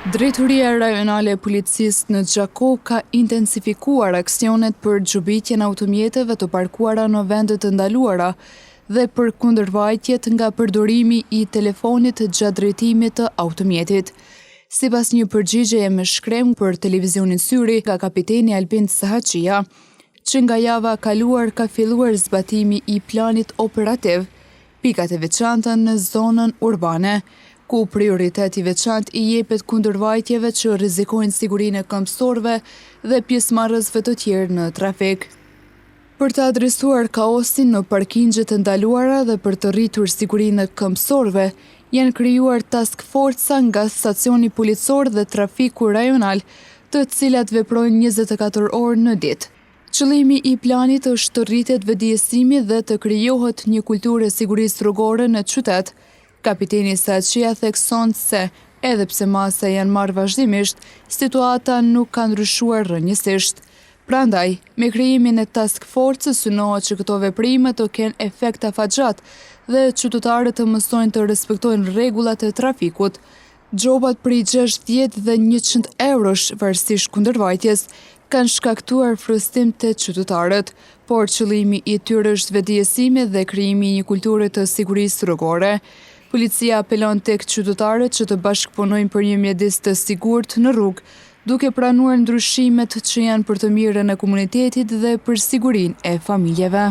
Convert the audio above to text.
Drejtoria Rajonale e Policisë në Gjako ka intensifikuar aksionet për gjubitjen automjeteve të parkuara në vendet të ndaluara dhe për kundërvajtjet nga përdorimi i telefonit gjatë drejtimit të automjetit. Sipas një përgjigjeje me shkrem për televizionin Syri nga kapiteni Albin Sahaqia, që nga java kaluar ka filluar zbatimi i planit operativ, pikat e veçanta në zonën urbane, ku prioritet i veçant i jepet kundërvajtjeve që rrezikojnë sigurinë e këmbësorëve dhe pjesëmarrësve të tjerë në trafik. Për të adresuar kaosin në parkingjet të ndaluara dhe për të rritur sigurinë e këmbësorëve, janë krijuar task forca nga stacioni policor dhe trafiku rajonal, të cilat veprojnë 24 orë në ditë. Qëllimi i planit është të rritet vetëdijësimi dhe të krijohet një kulturë e sigurisë rrugore në qytet. Kapiteni Sahaqia thekson se, edhe pse masa janë marrë vazhdimisht, situata nuk ka ndryshuar rrënjësisht. Prandaj, me krijimin e task forcës synohet që këto veprime të kenë efekt afatgjat dhe qytetarët të mësojnë të respektojnë rregullat e trafikut. Gjobat prej 60 dhe 100 eurosh varësisht kundërvajtjes kanë shkaktuar frustrim te qytetarët, por qëllimi i tyre është vetëdijësimi dhe krijimi i një kulture të sigurisë rrugore. Policia apelon tek qytetarët që të bashkëpunojnë për një mjedis të sigurt në rrugë, duke pranuar ndryshimet që janë për të mirën e komunitetit dhe për sigurinë e familjeve.